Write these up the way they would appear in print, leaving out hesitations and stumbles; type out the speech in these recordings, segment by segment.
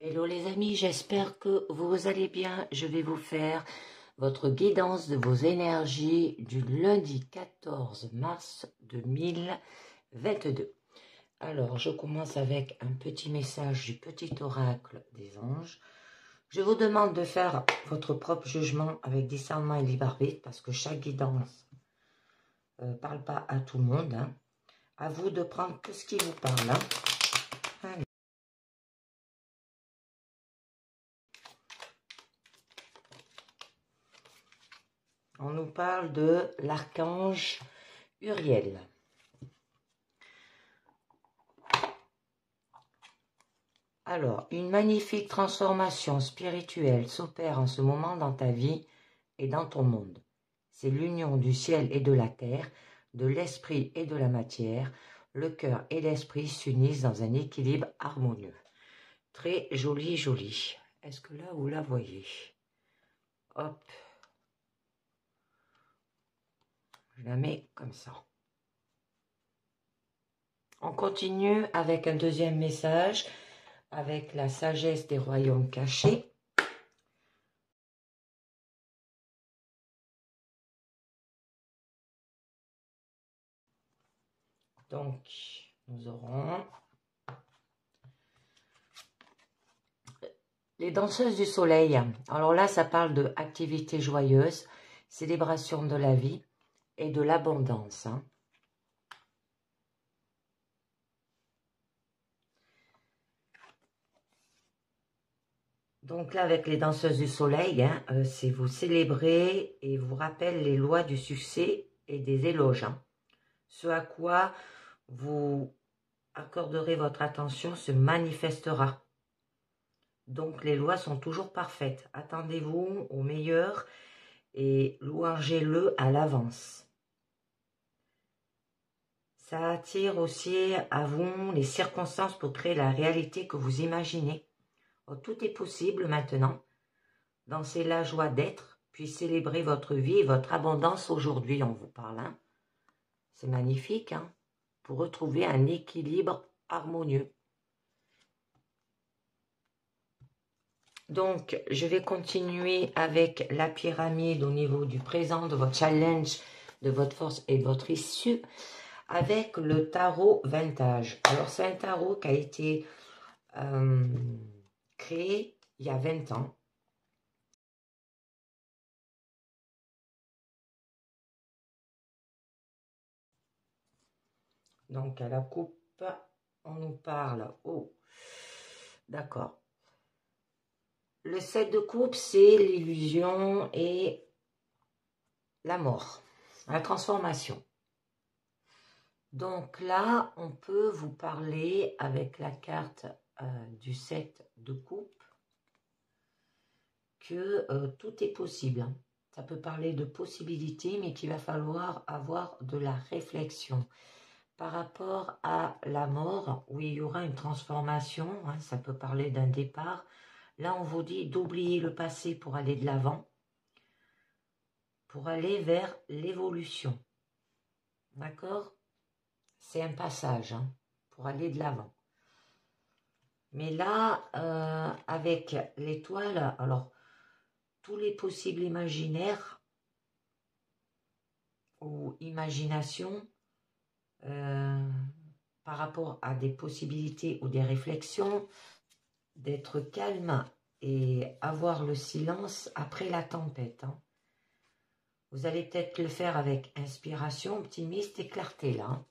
Hello les amis, j'espère que vous allez bien. Je vais vous faire votre guidance de vos énergies du lundi 14 mars 2022. Alors, je commence avec un petit message du petit oracle des anges. Je vous demande de faire votre propre jugement avec discernement et libre arbitre parce que chaque guidance ne parle pas à tout le monde. À vous de prendre que ce qui vous parle. Allez. On nous parle de l'archange Uriel. Alors, une magnifique transformation spirituelle s'opère en ce moment dans ta vie et dans ton monde. C'est l'union du ciel et de la terre, de l'esprit et de la matière. Le cœur et l'esprit s'unissent dans un équilibre harmonieux. Très joli, joli. Est-ce que là, vous la voyez? Hop. Je la mets comme ça. On continue avec un deuxième message, avec la sagesse des royaumes cachés. Donc, nous aurons les danseuses du soleil. Alors là, ça parle de activité joyeuse, célébration de la vie et de l'abondance. Donc là, avec les danseuses du soleil, c'est vous célébrer et vous rappelle les lois du succès et des éloges. Ce à quoi vous accorderez votre attention se manifestera. Donc les lois sont toujours parfaites. Attendez-vous au meilleur et louangez-le à l'avance. Ça attire aussi à vous les circonstances pour créer la réalité que vous imaginez. Oh, tout est possible maintenant. Dansez la joie d'être, puis célébrez votre vie et votre abondance aujourd'hui, on vous parle. C'est magnifique, pour retrouver un équilibre harmonieux. Donc, je vais continuer avec la pyramide au niveau du présent, de votre challenge, de votre force et de votre issue, avec le tarot vintage. Alors, c'est un tarot qui a été créé il y a 20 ans. Donc, à la coupe, on nous parle. Oh, d'accord. Le 7 de coupe, c'est l'illusion et la mort, la transformation. Donc là, on peut vous parler avec la carte du 7 de coupe que tout est possible. Ça peut parler de possibilités, mais qu'il va falloir avoir de la réflexion. Par rapport à la mort, où il y aura une transformation, ça peut parler d'un départ. Là, on vous dit d'oublier le passé pour aller de l'avant, pour aller vers l'évolution. D'accord? C'est un passage pour aller de l'avant. Mais là, avec l'étoile, alors, tous les possibles imaginaires ou imagination par rapport à des possibilités ou des réflexions, d'être calme et avoir le silence après la tempête. Vous allez peut-être le faire avec inspiration, optimiste et clarté là.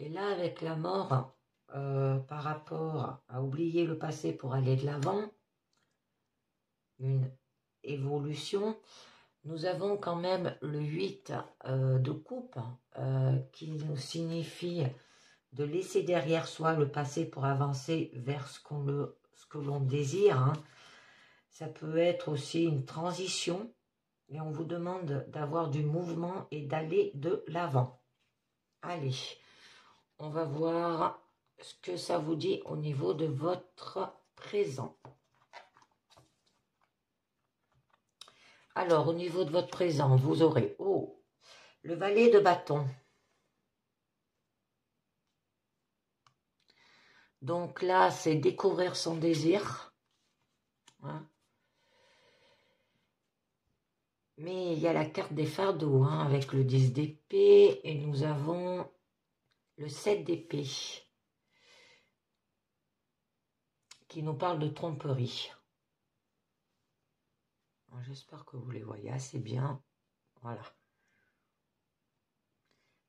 Et là, avec la mort, par rapport à oublier le passé pour aller de l'avant, une évolution, nous avons quand même le 8 de coupe qui nous signifie de laisser derrière soi le passé pour avancer vers ce que l'on désire. Ça peut être aussi une transition et on vous demande d'avoir du mouvement et d'aller de l'avant. Allez, on va voir ce que ça vous dit au niveau de votre présent. Alors, au niveau de votre présent, vous aurez le valet de bâton. Donc là, c'est découvrir son désir. Hein. Mais il y a la carte des fardeaux, hein, avec le 10 d'épée. Et nous avons le 7 d'épée. Qui nous parle de tromperie. J'espère que vous les voyez assez bien. Voilà.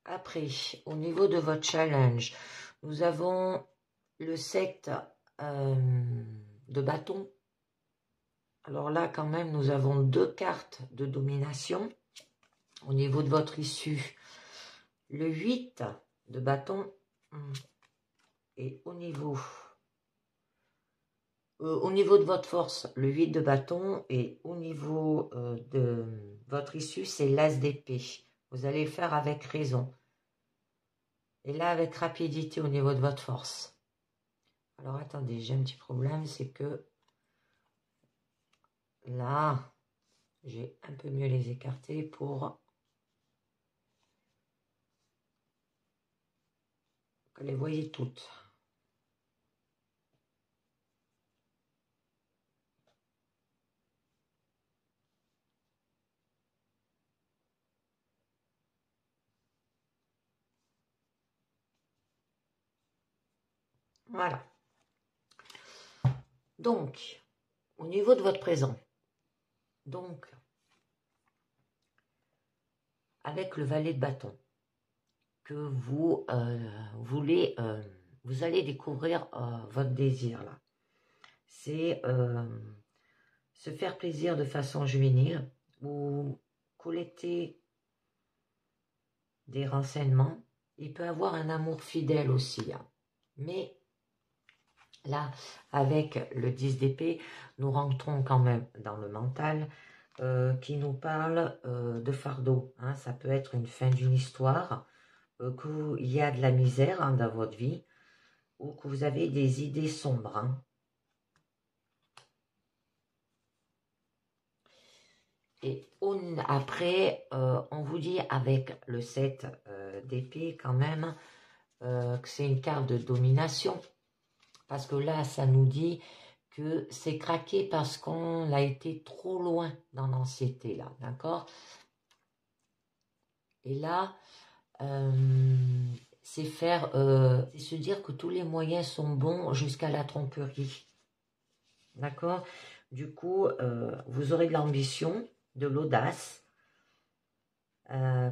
Après, au niveau de votre challenge, nous avons le 7 de bâton. Alors là, quand même, nous avons 2 cartes de domination. Au niveau de votre issue, le 8 de bâton. Et au niveau de votre force, le 8 de bâton. Et au niveau de votre issue, c'est l'as d'épée. Vous allez le faire avec raison. Et là, avec rapidité au niveau de votre force. Alors, attendez, j'ai un petit problème, c'est que là, j'ai un peu mieux les écarter pour que les voyez toutes. Voilà. Donc, au niveau de votre présent, donc, avec le valet de bâton, que vous vous allez découvrir votre désir là. C'est se faire plaisir de façon juvénile ou collecter des renseignements. Il peut avoir un amour fidèle aussi, hein. Mais là, avec le 10 d'épée, nous rentrons quand même dans le mental qui nous parle de fardeau. Hein. Ça peut être une fin d'une histoire, qu'il y a de la misère, hein, dans votre vie, ou que vous avez des idées sombres. Hein. Et après, on vous dit avec le 7 d'épée quand même que c'est une carte de domination. Parce que là, ça nous dit que c'est craqué parce qu'on a été trop loin dans l'anxiété, là, d'accord? Et là, c'est se dire que tous les moyens sont bons jusqu'à la tromperie, d'accord? Du coup, vous aurez de l'ambition, de l'audace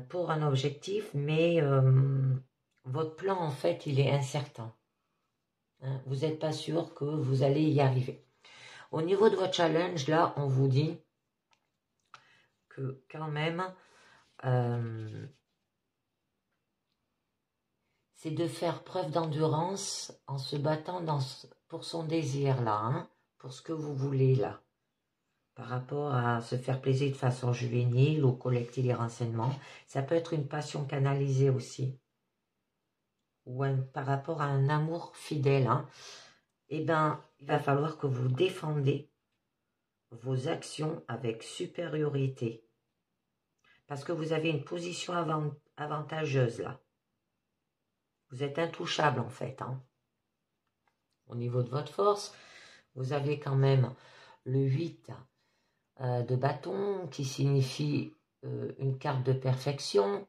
pour un objectif, mais votre plan, en fait, il est incertain. Hein, vous n'êtes pas sûr que vous allez y arriver. Au niveau de votre challenge, là, on vous dit que quand même, c'est de faire preuve d'endurance en se battant pour son désir, là, hein, pour ce que vous voulez, là. Par rapport à se faire plaisir de façon juvénile ou collecter les renseignements. Ça peut être une passion canalisée aussi. Ou par rapport à un amour fidèle, hein. Eh bien, il va falloir que vous défendez vos actions avec supériorité. Parce que vous avez une position avantageuse là. Vous êtes intouchable en fait. Hein. Au niveau de votre force, vous avez quand même le 8 de bâton qui signifie une carte de perfection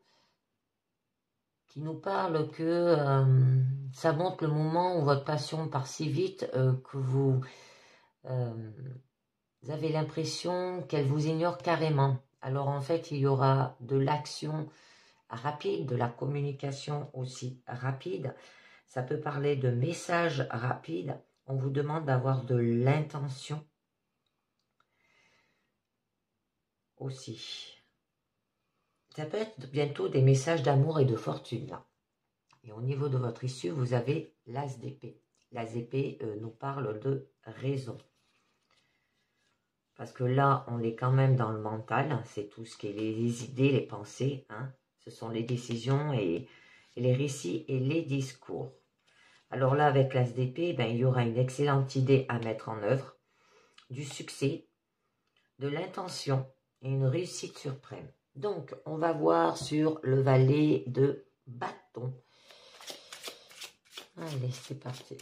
qui nous parle que ça montre le moment où votre passion part si vite que vous avez l'impression qu'elle vous ignore carrément. Alors en fait, il y aura de l'action rapide, de la communication aussi rapide. Ça peut parler de messages rapides. On vous demande d'avoir de l'intention aussi. Ça peut être bientôt des messages d'amour et de fortune. Là. Et au niveau de votre issue, vous avez l'as d'épée. L'as d'épée nous parle de raison. Parce que là, on est quand même dans le mental. C'est tout ce qui est les idées, les pensées. Hein. Ce sont les décisions et les récits et les discours. Alors là, avec l'as d'épée, ben, il y aura une excellente idée à mettre en œuvre, du succès, de l'intention et une réussite suprême. Donc, on va voir sur le valet de bâton. Allez, c'est parti.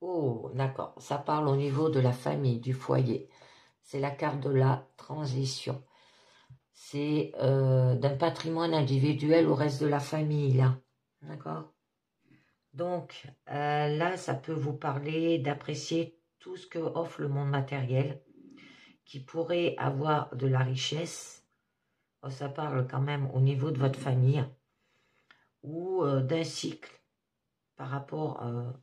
Oh, d'accord. Ça parle au niveau de la famille, du foyer. C'est la carte de la transition. C'est d'un patrimoine individuel au reste de la famille, là. D'accord? Donc, là, ça peut vous parler d'apprécier tout ce que offre le monde matériel, qui pourrait avoir de la richesse. Oh, ça parle quand même au niveau de votre famille, ou d'un cycle par rapport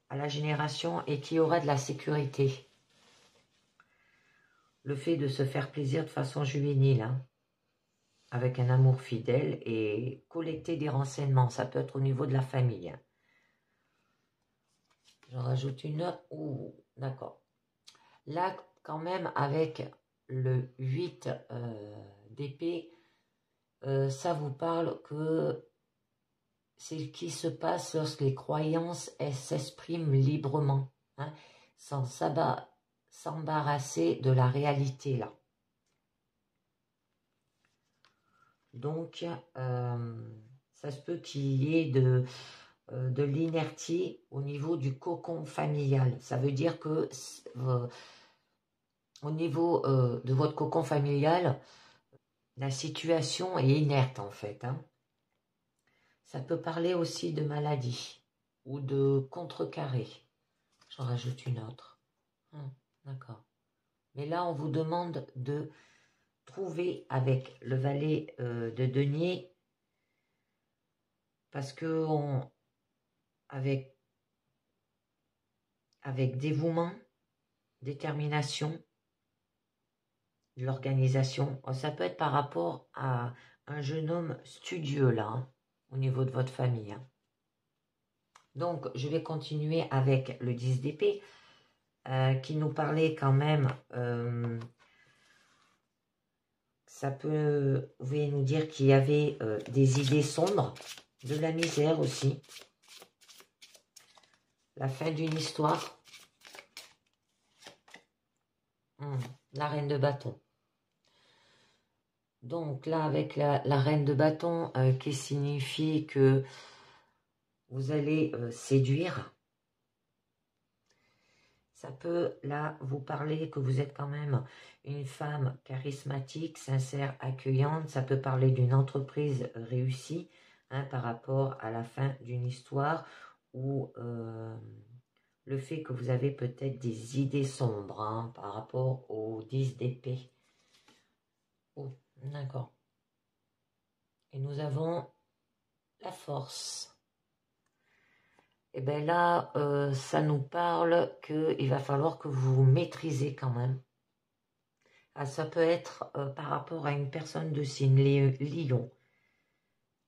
à la génération et qui aura de la sécurité. Le fait de se faire plaisir de façon juvénile, hein, avec un amour fidèle et collecter des renseignements, ça peut être au niveau de la famille. Hein. Je rajoute une autre. Ouh, d'accord. Là, quand même, avec le 8 d'épée, ça vous parle que c'est ce qui se passe lorsque les croyances s'expriment librement, hein, sans s'embarrasser de la réalité, là. Donc, ça se peut qu'il y ait de l'inertie au niveau du cocon familial. Ça veut dire que au niveau de votre cocon familial, la situation est inerte en fait. Hein. Ça peut parler aussi de maladie ou de contrecarré. J'en rajoute une autre. D'accord. Mais là, on vous demande de trouver avec le valet de denier parce que avec dévouement, détermination, de l'organisation, ça peut être par rapport à un jeune homme studieux là, hein, au niveau de votre famille. Hein. Donc, je vais continuer avec le 10 d'épée qui nous parlait quand même, ça peut, vous pouvez nous dire qu'il y avait des idées sombres, de la misère aussi, la fin d'une histoire, la reine de bâton. Donc là, avec la reine de bâton, qui signifie que vous allez séduire, ça peut là vous parler que vous êtes quand même une femme charismatique, sincère, accueillante. Ça peut parler d'une entreprise réussie, hein, par rapport à la fin d'une histoire ou le fait que vous avez peut-être des idées sombres, hein, par rapport aux 10 d'épée. Oh, d'accord. Et nous avons la force. Et bien là, ça nous parle qu'il va falloir que vous vous maîtrisez quand même. Ah, ça peut être par rapport à une personne de signe lion.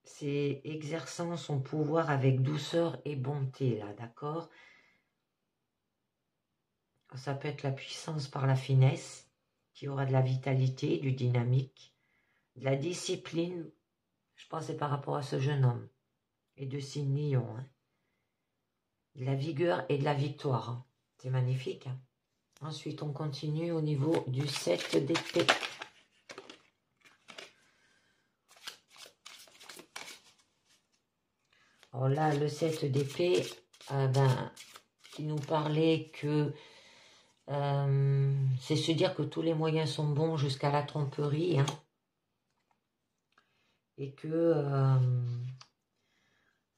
C'est exerçant son pouvoir avec douceur et bonté, là, d'accord? Ça peut être la puissance par la finesse, qui aura de la vitalité, du dynamique, de la discipline, je pense que c'est par rapport à ce jeune homme, et de signe lion, hein. De la vigueur et de la victoire, hein. C'est magnifique, hein. Ensuite, on continue au niveau du 7 d'épée. Alors là, le 7 d'épée, qui nous parlait que c'est se dire que tous les moyens sont bons jusqu'à la tromperie, hein, et que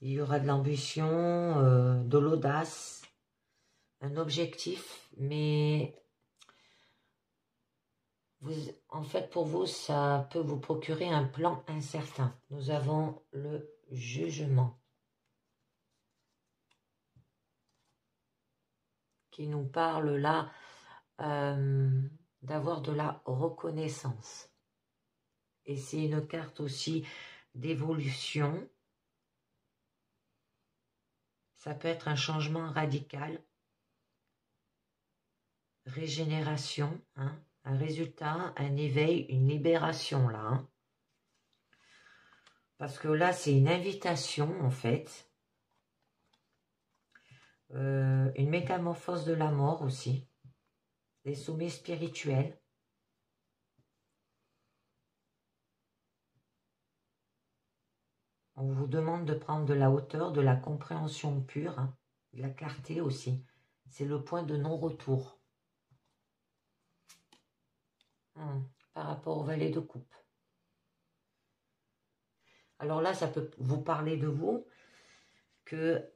il y aura de l'ambition, de l'audace, un objectif, mais en fait, pour vous, ça peut vous procurer un plan incertain. Nous avons le jugement qui nous parle là d'avoir de la reconnaissance. Et c'est une carte aussi d'évolution. Ça peut être un changement radical, régénération, hein, un résultat, un éveil, une libération là. Hein. Parce que là, c'est une invitation en fait. Une métamorphose de la mort aussi. Des sommets spirituels. On vous demande de prendre de la hauteur, de la compréhension pure, hein, de la clarté aussi. C'est le point de non-retour. Par rapport au valet de coupe. Alors là, ça peut vous parler de vous, que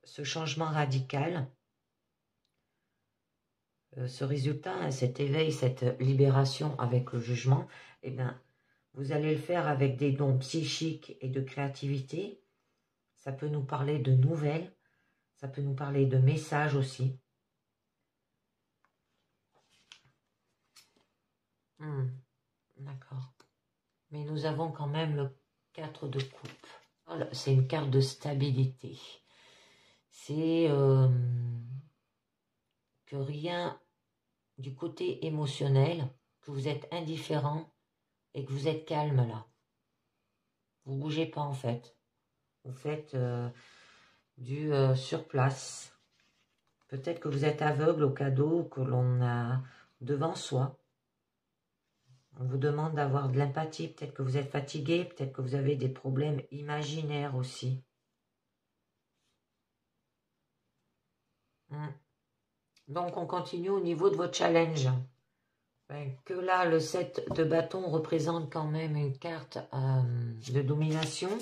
ce changement radical, ce résultat, cet éveil, cette libération avec le jugement, eh bien, vous allez le faire avec des dons psychiques et de créativité. Ça peut nous parler de nouvelles, ça peut nous parler de messages aussi. D'accord. Mais nous avons quand même le 4 de coupe. C'est une carte de stabilité. C'est que rien du côté émotionnel, que vous êtes indifférent et que vous êtes calme là. Vous ne bougez pas en fait. Vous faites du sur place. Peut-être que vous êtes aveugle au cadeau que l'on a devant soi. On vous demande d'avoir de l'empathie. Peut-être que vous êtes fatigué. Peut-être que vous avez des problèmes imaginaires aussi. Donc, on continue au niveau de votre challenge. Que là, le 7 de bâton représente quand même une carte de domination.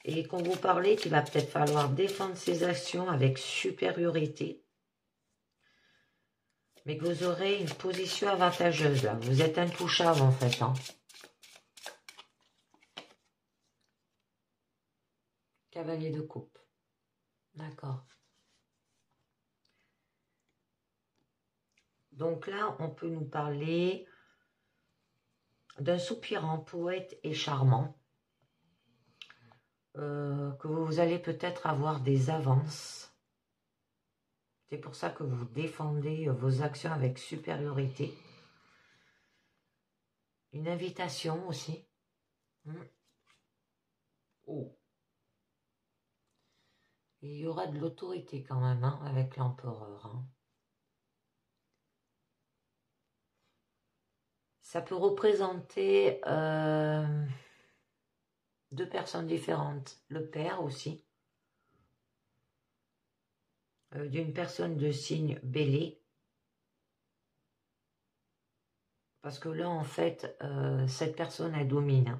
Et qu'on vous parlait qu'il va peut-être falloir défendre ses actions avec supériorité. Mais que vous aurez une position avantageuse là. Vous êtes intouchable en fait. Cavalier de coupe. D'accord. Donc là, on peut nous parler d'un soupirant poète et charmant. Que vous allez peut-être avoir des avances. C'est pour ça que vous défendez vos actions avec supériorité. Une invitation aussi. Oh. Et il y aura de l'autorité quand même avec l'empereur. Ça peut représenter deux personnes différentes. Le père aussi. D'une personne de signe Bélier. Parce que là, en fait, cette personne, elle domine.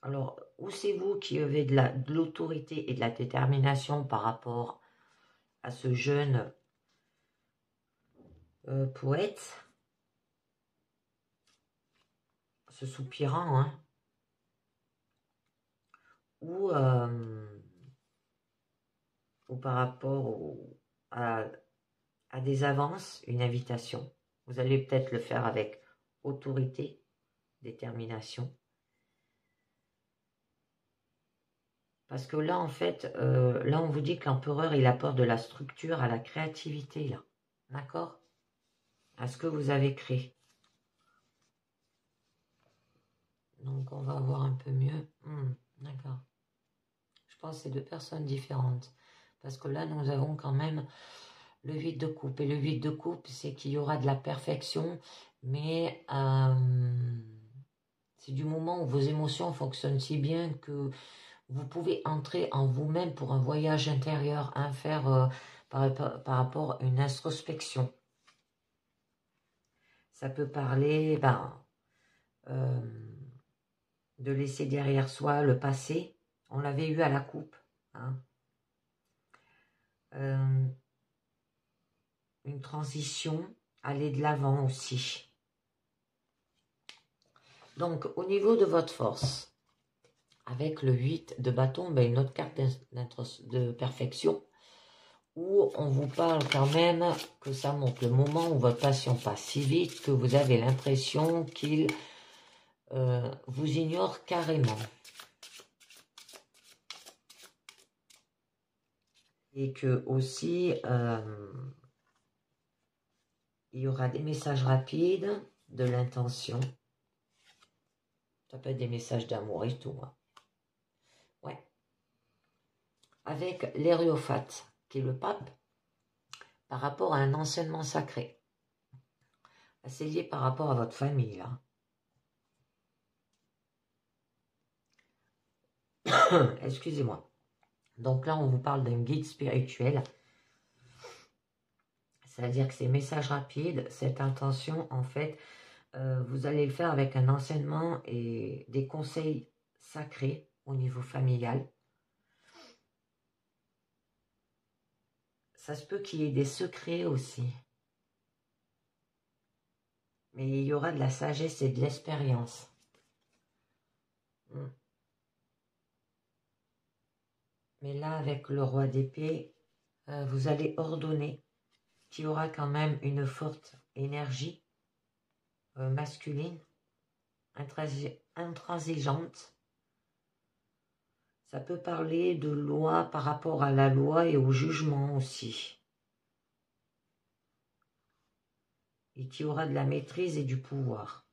Alors, ou c'est vous qui avez de l'autorité et de la détermination par rapport à ce jeune poète, ce soupirant, ou par rapport à des avances, une invitation. Vous allez peut-être le faire avec autorité, détermination. Parce que là, en fait, là, on vous dit que l'empereur, il apporte de la structure à la créativité, là. D'accord? À ce que vous avez créé. Donc, on va voir un peu mieux. D'accord. Je pense que c'est deux personnes différentes. Parce que là, nous avons quand même le 8 de coupe. Et le 8 de coupe, c'est qu'il y aura de la perfection. Mais c'est du moment où vos émotions fonctionnent si bien que vous pouvez entrer en vous-même pour un voyage intérieur, faire par rapport à une introspection. Ça peut parler de laisser derrière soi le passé. On l'avait eu à la coupe. Une transition, aller de l'avant aussi. Donc, au niveau de votre force, avec le 8 de bâton, une autre carte de perfection, où on vous parle quand même que ça montre le moment où votre passion passe si vite que vous avez l'impression qu'il vous ignore carrément. Et que aussi, il y aura des messages rapides, de l'intention. Ça peut être des messages d'amour et tout. Ouais. Avec l'Héréophate, qui est le pape, par rapport à un enseignement sacré. C'est lié par rapport à votre famille, là. Excusez-moi. Donc là, on vous parle d'un guide spirituel. C'est-à-dire que ces messages rapides, cette intention, en fait, vous allez le faire avec un enseignement et des conseils sacrés au niveau familial. Ça se peut qu'il y ait des secrets aussi. Mais il y aura de la sagesse et de l'expérience. Mais là, avec le roi d'épée, vous allez ordonner qu'il y aura quand même une forte énergie masculine, intransigeante. Ça peut parler de loi par rapport à la loi et au jugement aussi. Et qu'il y aura de la maîtrise et du pouvoir.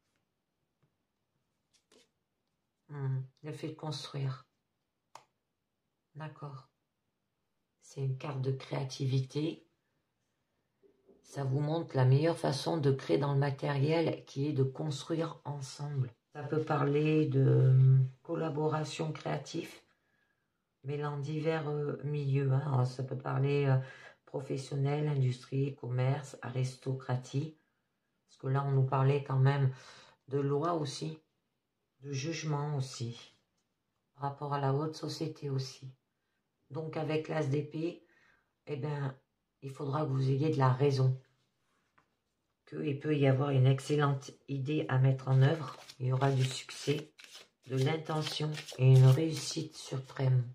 Le fait de construire. D'accord. C'est une carte de créativité. Ça vous montre la meilleure façon de créer dans le matériel qui est de construire ensemble. Ça peut parler de collaboration créative, mêlant divers milieux. Hein. Ça peut parler professionnel, industrie, commerce, aristocratie. Parce que là, on nous parlait quand même de loi aussi, de jugement aussi, par rapport à la haute société aussi. Donc avec l'as d'épée, eh bien, il faudra que vous ayez de la raison. Qu'il peut y avoir une excellente idée à mettre en œuvre. Il y aura du succès, de l'intention et une réussite suprême.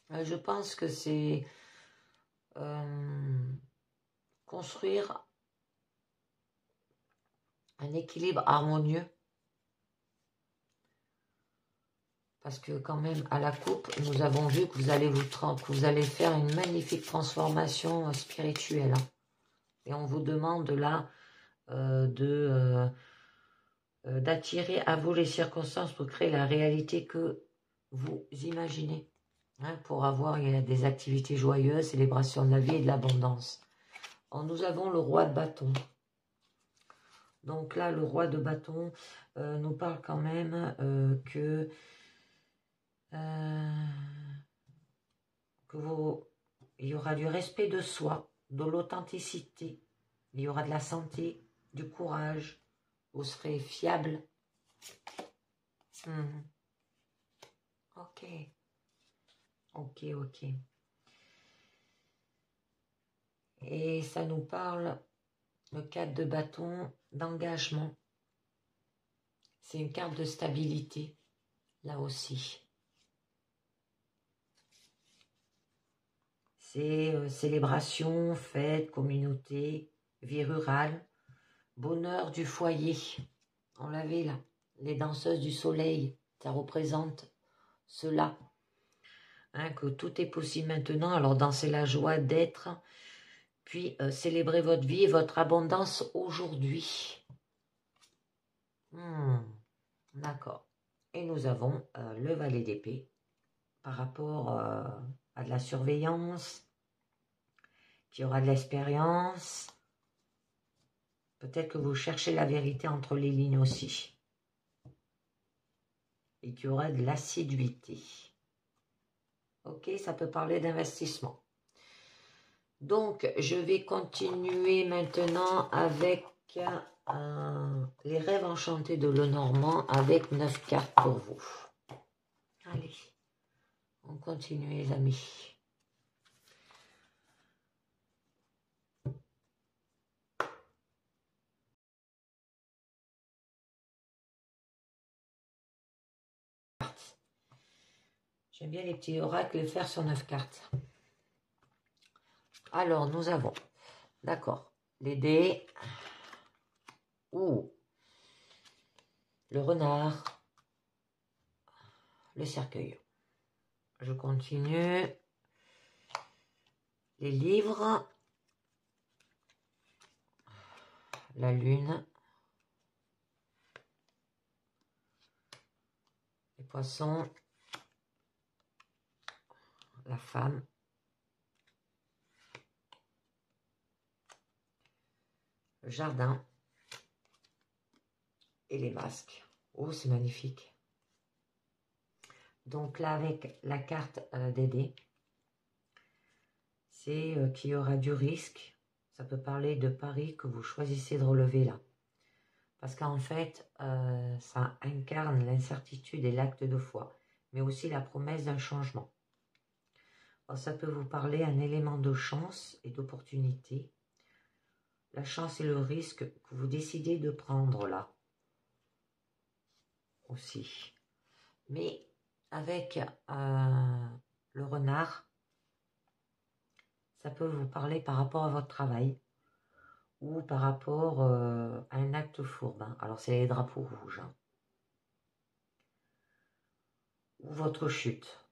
Je pense que c'est construire un équilibre harmonieux. Parce que quand même, à la coupe, nous avons vu que vous allez faire une magnifique transformation spirituelle. Hein. Et on vous demande là d'attirer à vous les circonstances pour créer la réalité que vous imaginez. Hein, pour avoir des activités joyeuses, célébration de la vie et de l'abondance. Nous avons le roi de bâton. Donc là, le roi de bâton nous parle quand même il y aura du respect de soi, de l'authenticité, il y aura de la santé, du courage, vous serez fiable. Ok. Et ça nous parle, le 4 de bâton, d'engagement. C'est une carte de stabilité, là aussi. C'est célébration, fête, communauté, vie rurale, bonheur du foyer. On l'avait là, les danseuses du soleil, ça représente cela. Hein, que tout est possible maintenant, alors dansez la joie d'être, puis célébrez votre vie et votre abondance aujourd'hui. D'accord. Et nous avons le valet d'épée par rapport à de la surveillance, qui aura de l'expérience. Peut-être que vous cherchez la vérité entre les lignes aussi. Et qu'il y aura de l'assiduité. Ok, ça peut parler d'investissement. Donc, je vais continuer maintenant avec les rêves enchantés de Lenormand avec 9 cartes pour vous. Allez, on continue les amis. J'aime bien les petits oracles, les faire sur 9 cartes. Alors, nous avons, d'accord, les dés, ou le renard, le cercueil. Je continue. Les livres, la lune, les poissons, la femme, le jardin et les masques. Oh, c'est magnifique. Donc là, avec la carte des dés, c'est qu'il y aura du risque. Ça peut parler de paris que vous choisissez de relever là. Parce qu'en fait, ça incarne l'incertitude et l'acte de foi, mais aussi la promesse d'un changement. Alors, ça peut vous parler d'un élément de chance et d'opportunité. La chance et le risque que vous décidez de prendre là aussi. Mais avec le renard, ça peut vous parler par rapport à votre travail ou par rapport à un acte fourbe. Hein. Alors, c'est les drapeaux rouges. Hein. Ou votre chute.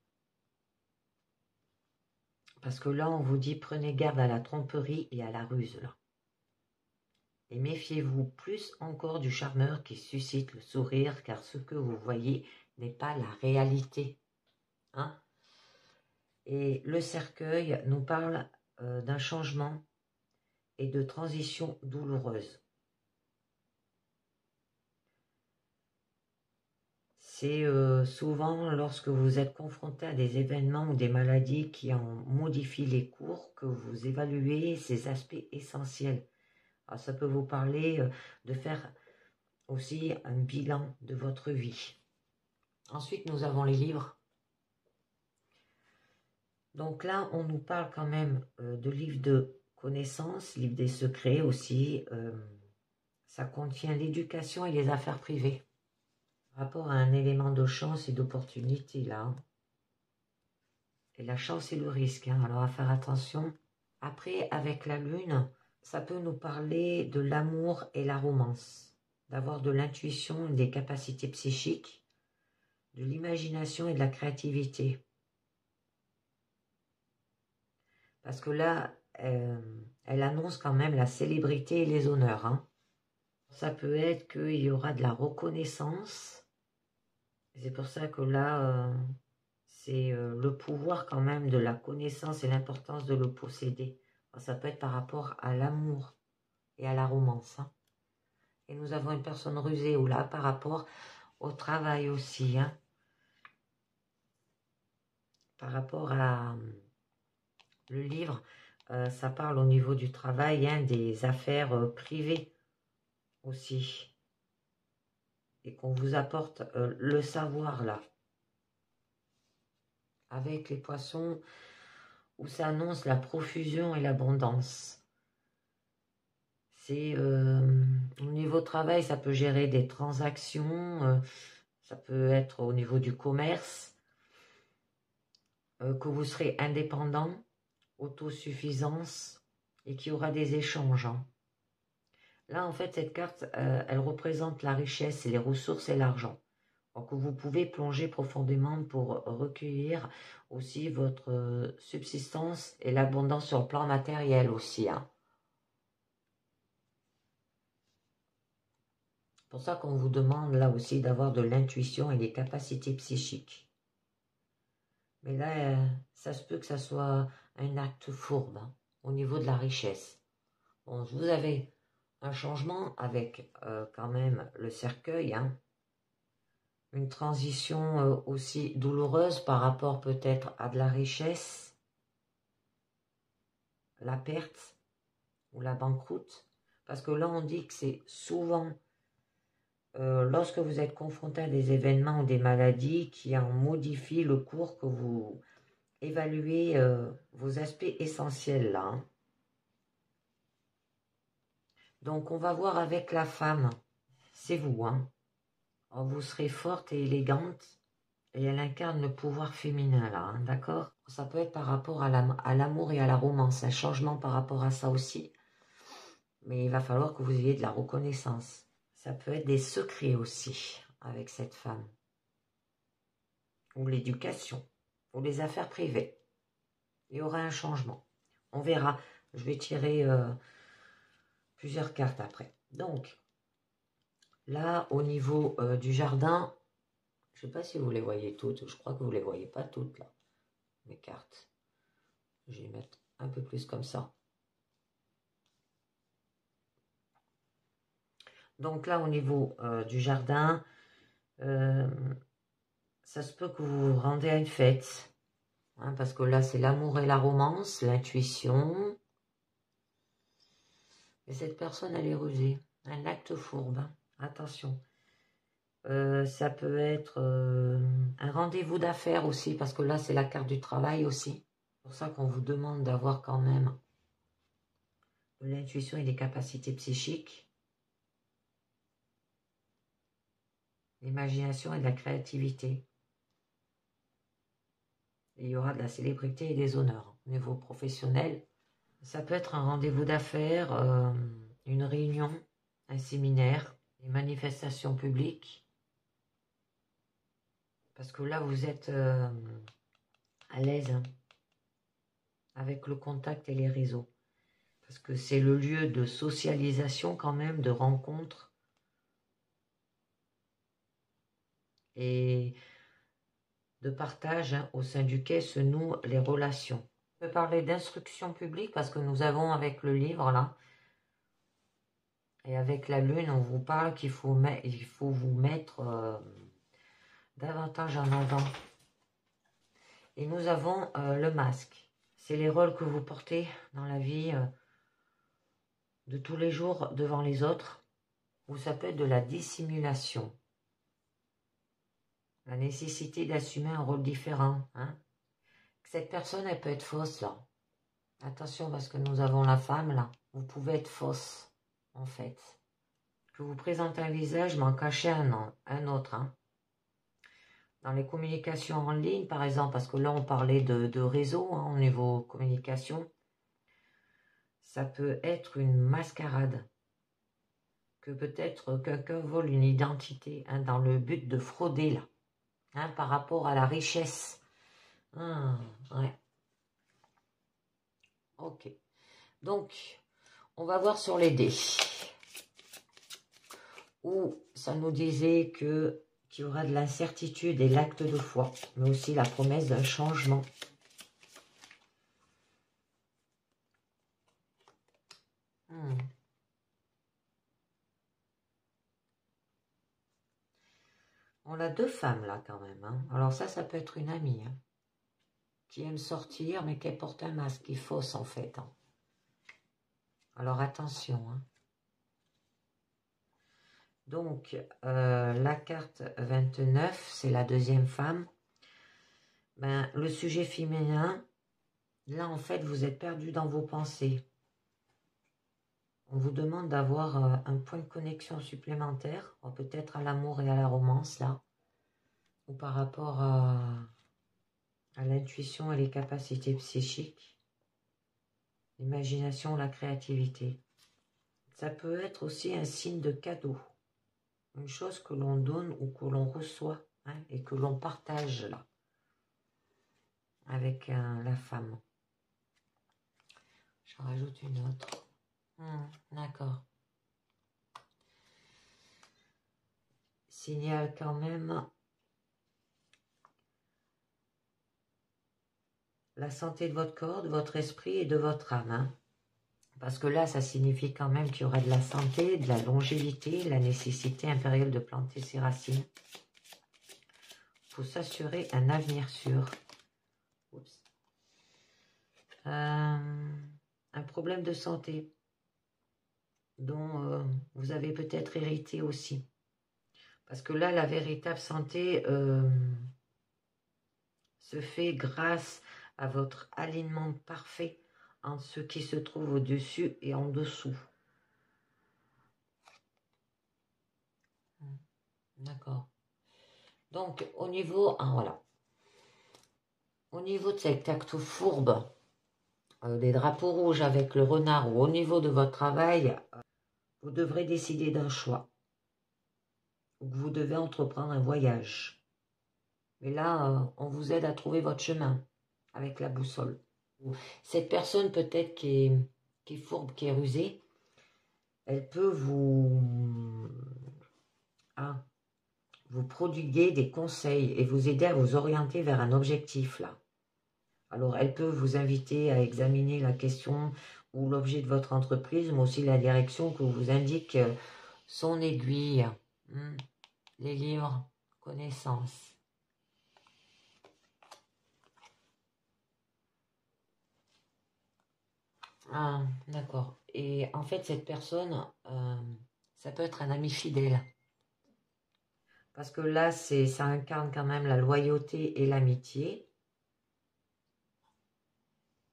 Parce que là, on vous dit, prenez garde à la tromperie et à la ruse. Là. Et méfiez-vous plus encore du charmeur qui suscite le sourire, car ce que vous voyez n'est pas la réalité. Hein? Et le cercueil nous parle d'un changement et de transition douloureuse. C'est souvent lorsque vous êtes confronté à des événements ou des maladies qui en modifient les cours que vous évaluez ces aspects essentiels. Alors, ça peut vous parler de faire aussi un bilan de votre vie. Ensuite, nous avons les livres. Donc là, on nous parle quand même de livres de connaissances, livres des secrets aussi. Ça contient l'éducation et les affaires privées. Par rapport à un élément de chance et d'opportunité là. Hein. Et la chance et le risque. Hein. Alors à faire attention. Après, avec la lune, ça peut nous parler de l'amour et la romance. D'avoir de l'intuition, des capacités psychiques, de l'imagination et de la créativité. Parce que là, elle annonce quand même la célébrité et les honneurs. Hein. Ça peut être qu'il y aura de la reconnaissance. C'est pour ça que là, c'est le pouvoir quand même de la connaissance et l'importance de le posséder. Alors, ça peut être par rapport à l'amour et à la romance. Hein. Et nous avons une personne rusée ou là par rapport au travail aussi. Hein. Par rapport à le livre, ça parle au niveau du travail, hein, des affaires privées aussi. Et qu'on vous apporte le savoir là. Avec les poissons, où ça annonce la profusion et l'abondance. C'est au niveau travail, ça peut gérer des transactions, ça peut être au niveau du commerce, que vous serez indépendant, autosuffisance et qu'il y aura des échanges. Hein. Là, en fait, cette carte, elle représente la richesse et les ressources et l'argent. Donc, vous pouvez plonger profondément pour recueillir aussi votre subsistance et l'abondance sur le plan matériel aussi. Hein. C'est pour ça qu'on vous demande là aussi d'avoir de l'intuition et des capacités psychiques. Mais là, ça se peut que ça soit un acte fourbe hein, au niveau de la richesse. Bon, vous avez un changement avec quand même le cercueil, hein. Une transition aussi douloureuse par rapport peut-être à de la richesse, la perte ou la banqueroute. Parce que là, on dit que c'est souvent lorsque vous êtes confronté à des événements ou des maladies qui en modifient le cours que vous évaluez vos aspects essentiels là. Hein. Donc, on va voir avec la femme. C'est vous, hein. Alors, vous serez forte et élégante et elle incarne le pouvoir féminin là, hein, d'accord? Ça peut être par rapport à l'amour et à la romance, un changement par rapport à ça aussi. Mais il va falloir que vous ayez de la reconnaissance. Ça peut être des secrets aussi avec cette femme. Ou l'éducation, ou les affaires privées. Il y aura un changement. On verra. Je vais tirer plusieurs cartes après. Donc, là, au niveau du jardin, je ne sais pas si vous les voyez toutes. Je crois que vous ne les voyez pas toutes, là, mes cartes. Je vais les mettre un peu plus comme ça. Donc là, au niveau du jardin, ça se peut que vous vous rendez à une fête. Hein, parce que là, c'est l'amour et la romance, l'intuition. Et cette personne, elle est rusée. Un acte fourbe. Hein. Attention. Ça peut être un rendez-vous d'affaires aussi, parce que là, c'est la carte du travail aussi. C'est pour ça qu'on vous demande d'avoir quand même de l'intuition et des capacités psychiques, l'imagination et de la créativité. Et il y aura de la célébrité et des honneurs au niveau professionnel. Ça peut être un rendez-vous d'affaires, une réunion, un séminaire, des manifestations publiques. Parce que là, vous êtes à l'aise hein, avec le contact et les réseaux. Parce que c'est le lieu de socialisation quand même, de rencontres. Et de partage hein, au sein duquel se nouent les relations. On peut parler d'instruction publique parce que nous avons avec le livre là, et avec la lune, on vous parle qu'il faut, vous mettre davantage en avant. Et nous avons le masque. C'est les rôles que vous portez dans la vie de tous les jours devant les autres, ou ça peut être de la dissimulation. La nécessité d'assumer un rôle différent. Hein. Cette personne, elle peut être fausse là. Attention parce que nous avons la femme là. Vous pouvez être fausse en fait. Que vous présentez un visage mais en cachez un autre. Hein. Dans les communications en ligne par exemple, parce que là on parlait de réseau hein, au niveau communication. Ça peut être une mascarade. Que peut-être quelqu'un vole une identité hein, dans le but de frauder là. Hein, par rapport à la richesse. Ouais. Ok. Donc, on va voir sur les dés. Où ça nous disait qu'il y aura de l'incertitude et l'acte de foi, mais aussi la promesse d'un changement. On a deux femmes là quand même. Hein. Alors ça peut être une amie. Hein, qui aime sortir, mais qui porte un masque, qui fausse en fait. Hein. Alors attention. Hein. Donc, la carte 29, c'est la deuxième femme. Ben, le sujet féminin, là, en fait, vous êtes perdu dans vos pensées. On vous demande d'avoir un point de connexion supplémentaire, peut-être à l'amour et à la romance, là, ou par rapport à l'intuition et les capacités psychiques, l'imagination, la créativité. Ça peut être aussi un signe de cadeau, une chose que l'on donne ou que l'on reçoit, hein, et que l'on partage, là, avec la femme. J'en rajoute une autre. D'accord. Signale quand même la santé de votre corps, de votre esprit et de votre âme. Hein. Parce que là, ça signifie quand même qu'il y aura de la santé, de la longévité, la nécessité impériale de planter ses racines. Il faut s'assurer un avenir sûr. Oups. Un problème de santé dont vous avez peut-être hérité aussi. Parce que là, la véritable santé se fait grâce à votre alignement parfait entre ce qui se trouve au-dessus et en dessous. D'accord. Donc, au niveau... voilà. Au niveau de cet acte fourbe, des drapeaux rouges avec le renard, ou au niveau de votre travail, vous devrez décider d'un choix. Vous devez entreprendre un voyage. Mais là, on vous aide à trouver votre chemin avec la boussole. Cette personne peut-être qui est fourbe, qui est rusée, elle peut vous prodiguer des conseils et vous aider à vous orienter vers un objectif là. Alors, elle peut vous inviter à examiner la question ou l'objet de votre entreprise, mais aussi la direction que vous indique son aiguille, les livres, connaissances. Ah, d'accord. Et en fait, cette personne, ça peut être un ami fidèle. Parce que là, ça incarne quand même la loyauté et l'amitié.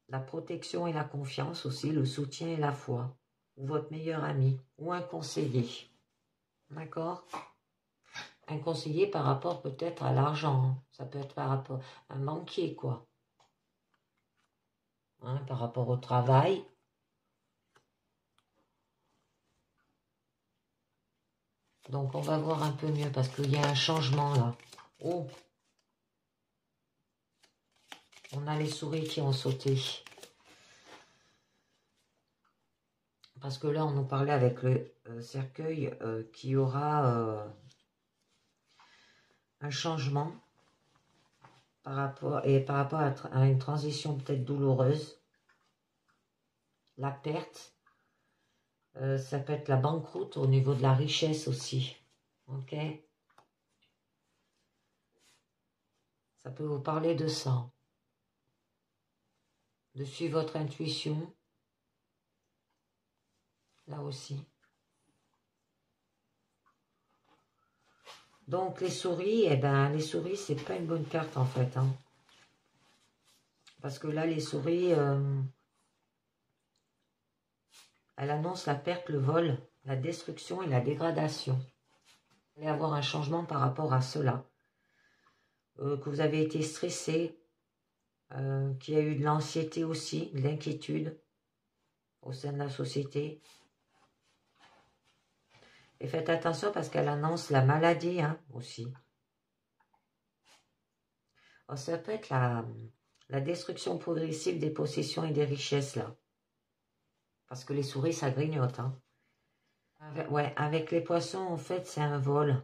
La protection et la confiance aussi, le soutien et la foi. Ou votre meilleur ami, ou un conseiller. D'accord? Un conseiller par rapport peut-être à l'argent. Hein. Ça peut être par rapport à un banquier, quoi. Hein, par rapport au travail. Donc, on va voir un peu mieux parce qu'il y a un changement là. Oh! On a les souris qui ont sauté. Parce que là, on nous parlait avec le cercueil qu'il y aura un changement par rapport à une transition peut-être douloureuse. La perte, ça peut être la banqueroute au niveau de la richesse aussi. Ok? Ça peut vous parler de ça. De suivre votre intuition. Là aussi. Donc les souris, eh ben les souris, c'est pas une bonne carte en fait. Hein. Parce que là, les souris, elle annonce la perte, le vol, la destruction et la dégradation. Vous allez avoir un changement par rapport à cela. Que vous avez été stressé, qu'il y a eu de l'anxiété aussi, de l'inquiétude au sein de la société. Et faites attention parce qu'elle annonce la maladie hein, aussi. Alors, ça peut être la destruction progressive des possessions et des richesses là. Parce que les souris, ça grignote. Hein. Avec les poissons, en fait, c'est un vol,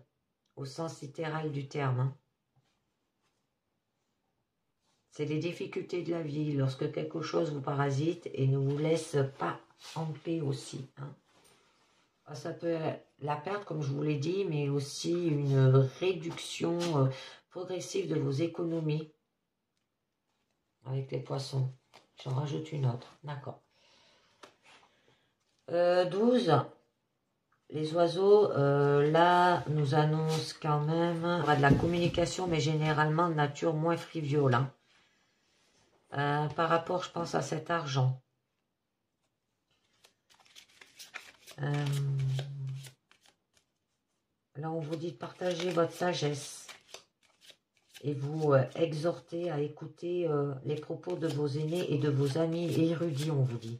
au sens littéral du terme. Hein. C'est les difficultés de la vie, lorsque quelque chose vous parasite et ne vous laisse pas en paix aussi. Hein. Ça peut être la perte, comme je vous l'ai dit, mais aussi une réduction progressive de vos économies avec les poissons. J'en rajoute une autre, d'accord. 12, les oiseaux, là, nous annoncent quand même de la communication, mais généralement de nature moins frivole. Hein. Par rapport, je pense, à cet argent. Là, on vous dit de partager votre sagesse et vous exhorter à écouter les propos de vos aînés et de vos amis érudits, on vous dit.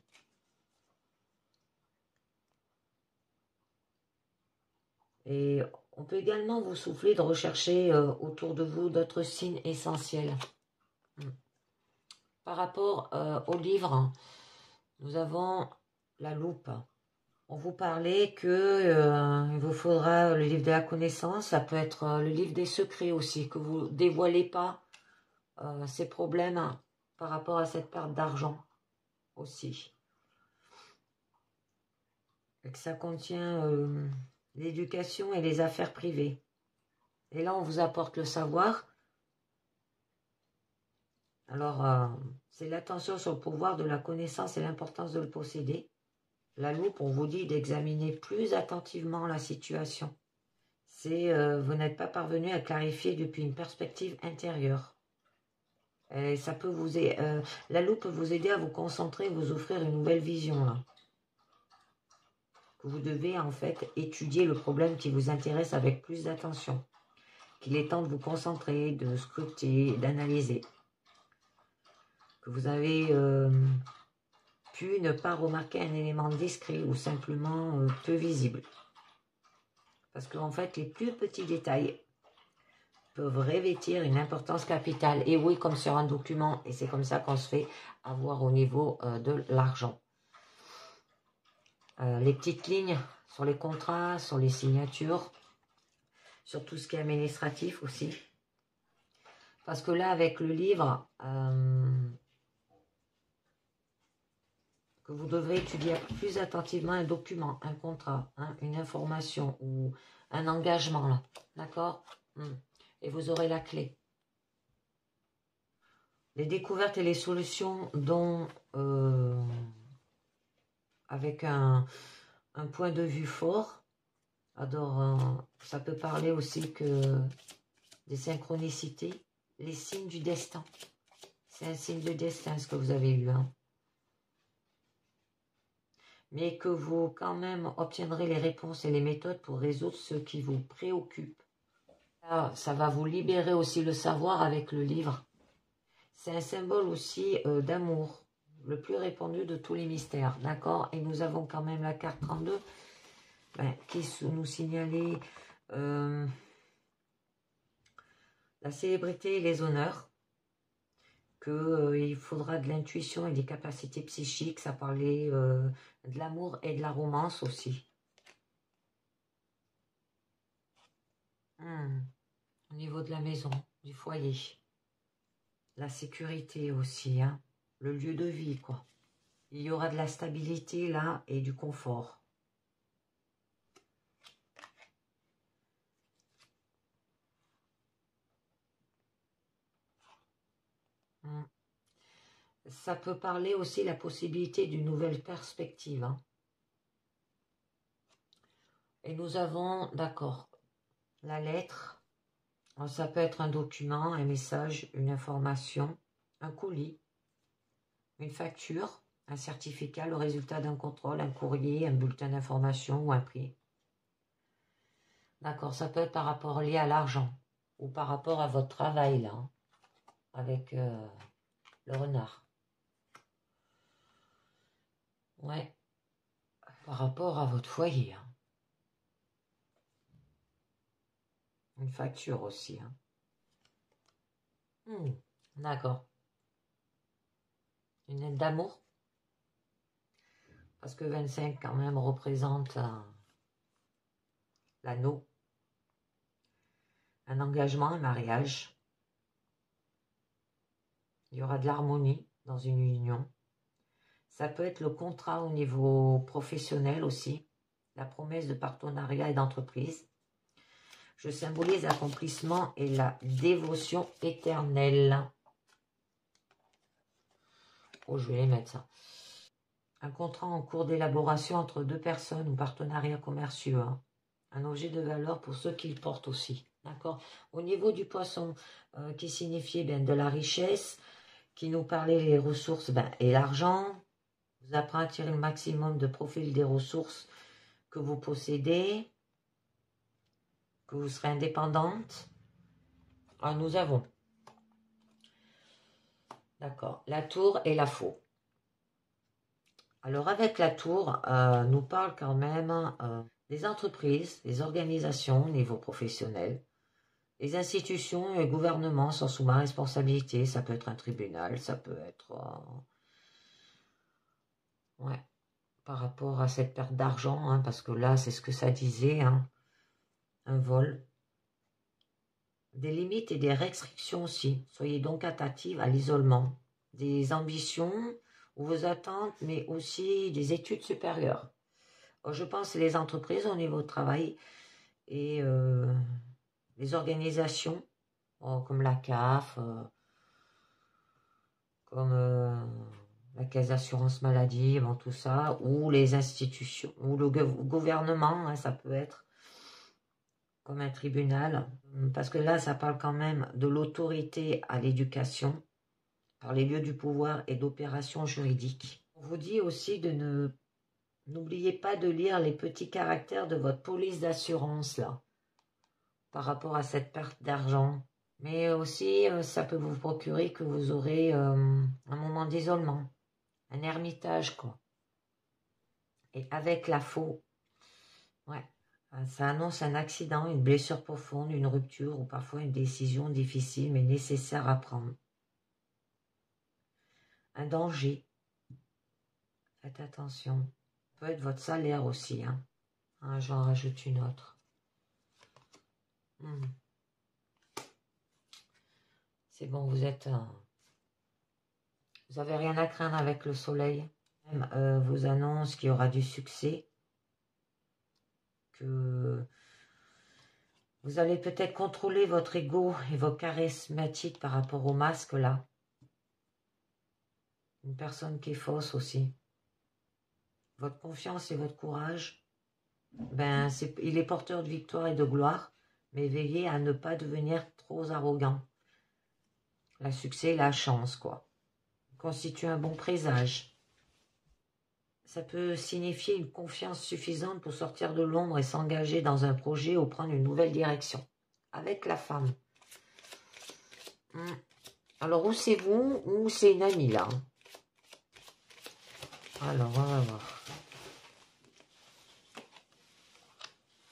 Et on peut également vous souffler de rechercher autour de vous d'autres signes essentiels. Par rapport au livre, nous avons la loupe. On vous parlait que il vous faudra le livre de la connaissance, ça peut être le livre des secrets aussi, que vous ne dévoilez pas ces problèmes par rapport à cette perte d'argent aussi. Et que ça contient l'éducation et les affaires privées. Et là, on vous apporte le savoir. Alors, c'est l'attention sur le pouvoir de la connaissance et l'importance de le posséder. La loupe, on vous dit d'examiner plus attentivement la situation. C'est vous n'êtes pas parvenu à clarifier depuis une perspective intérieure. Et ça peut vous la loupe peut vous aider à vous concentrer, vous offrir une nouvelle vision là. Que vous devez en fait étudier le problème qui vous intéresse avec plus d'attention. Qu'il est temps de vous concentrer, de scruter, d'analyser. Que vous avez pu ne pas remarquer un élément discret ou simplement peu visible. Parce qu'en fait, les plus petits détails peuvent revêtir une importance capitale. Et oui, comme sur un document, et c'est comme ça qu'on se fait avoir au niveau de l'argent. Les petites lignes sur les contrats, sur les signatures, sur tout ce qui est administratif aussi. Parce que là, avec le livre que vous devrez étudier plus attentivement un document, un contrat, hein, une information ou un engagement, là. D'accord? Et vous aurez la clé. Les découvertes et les solutions dont, avec un point de vue fort, alors ça peut parler aussi que des synchronicités, les signes du destin. C'est un signe de destin ce que vous avez eu, hein. Mais que vous, quand même, obtiendrez les réponses et les méthodes pour résoudre ce qui vous préoccupe. Là, ça va vous libérer aussi le savoir avec le livre. C'est un symbole aussi d'amour, le plus répandu de tous les mystères, d'accord? Et nous avons quand même la carte 32 qui nous signalait la célébrité et les honneurs, qu'il faudra de l'intuition et des capacités psychiques, ça parlait de l'amour et de la romance aussi. Au niveau de la maison, du foyer. La sécurité aussi, hein. Le lieu de vie, quoi. Il y aura de la stabilité là et du confort. Ça peut parler aussi de la possibilité d'une nouvelle perspective, hein. Et nous avons, d'accord, la lettre. Ça peut être un document, un message, une information, un colis, une facture, un certificat, le résultat d'un contrôle, un courrier, un bulletin d'information ou un prix. D'accord, ça peut être par rapport lié à l'argent ou par rapport à votre travail, là, hein, avec le renard. Ouais, par rapport à votre foyer, hein. Une facture aussi, hein. D'accord. Une aide d'amour. Parce que 25 quand même représente l'anneau. Un engagement, un mariage. Il y aura de l'harmonie dans une union. Ça peut être le contrat au niveau professionnel aussi. La promesse de partenariat et d'entreprise. Je symbolise l'accomplissement et la dévotion éternelle. Oh, je vais les mettre ça. Un contrat en cours d'élaboration entre deux personnes ou partenariats commerciaux, hein. Un objet de valeur pour ceux qui le portent aussi. D'accord. Au niveau du poisson, qui signifiait de la richesse, qui nous parlait les ressources et l'argent, vous apprend à tirer le maximum de profit des ressources que vous possédez, que vous serez indépendante. Alors, nous avons, d'accord, la tour et la faux. Alors, avec la tour, nous parle quand même des entreprises, des organisations au niveau professionnel. Les institutions et le gouvernement sont sous ma responsabilité. Ça peut être un tribunal, ça peut être... ouais, par rapport à cette perte d'argent, hein, parce que là, c'est ce que ça disait, hein, un vol. Des limites et des restrictions aussi. Soyez donc attentive à l'isolement. Des ambitions ou vos attentes, mais aussi des études supérieures. Je pense les entreprises au niveau de travail et les organisations, comme la CAF, comme la caisse d'assurance maladie, tout ça, ou les institutions, ou le gouvernement, hein, ça peut être comme un tribunal, parce que là, ça parle quand même de l'autorité à l'éducation, par les lieux du pouvoir et d'opérations juridiques. On vous dit aussi de n'oubliez pas de lire les petits caractères de votre police d'assurance, là, par rapport à cette perte d'argent. Mais aussi, ça peut vous procurer que vous aurez un moment d'isolement, un ermitage, quoi. Et avec la faux, ouais, ça annonce un accident, une blessure profonde, une rupture ou parfois une décision difficile mais nécessaire à prendre. Un danger. Faites attention. Ça peut être votre salaire aussi, hein. J'en rajoute une autre. C'est bon, vous êtes... vous n'avez rien à craindre avec le soleil. Même, vous annonce qu'il y aura du succès, que vous allez peut-être contrôler votre ego et vos charismatiques par rapport au masque là. Une personne qui est fausse aussi. Votre confiance et votre courage, ben, il est porteur de victoire et de gloire, mais veillez à ne pas devenir trop arrogant. Le succès, la chance, quoi. Constitue un bon présage. Ça peut signifier une confiance suffisante pour sortir de l'ombre et s'engager dans un projet ou prendre une nouvelle direction. Avec la femme. Alors, où c'est vous ou c'est une amie, là? Alors, on va voir.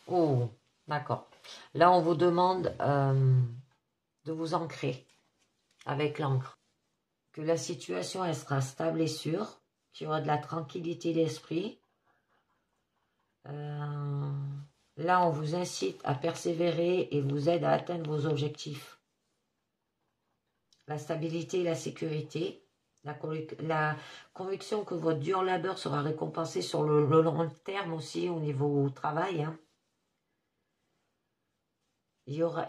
Oh, d'accord. Là, on vous demande de vous ancrer avec l'encre. Que la situation, elle sera stable et sûre. Qu'il y aura de la tranquillité d'esprit. Là, on vous incite à persévérer et vous aide à atteindre vos objectifs. La stabilité et la sécurité. La conviction que votre dur labeur sera récompensé sur le long terme aussi au niveau travail. Hein.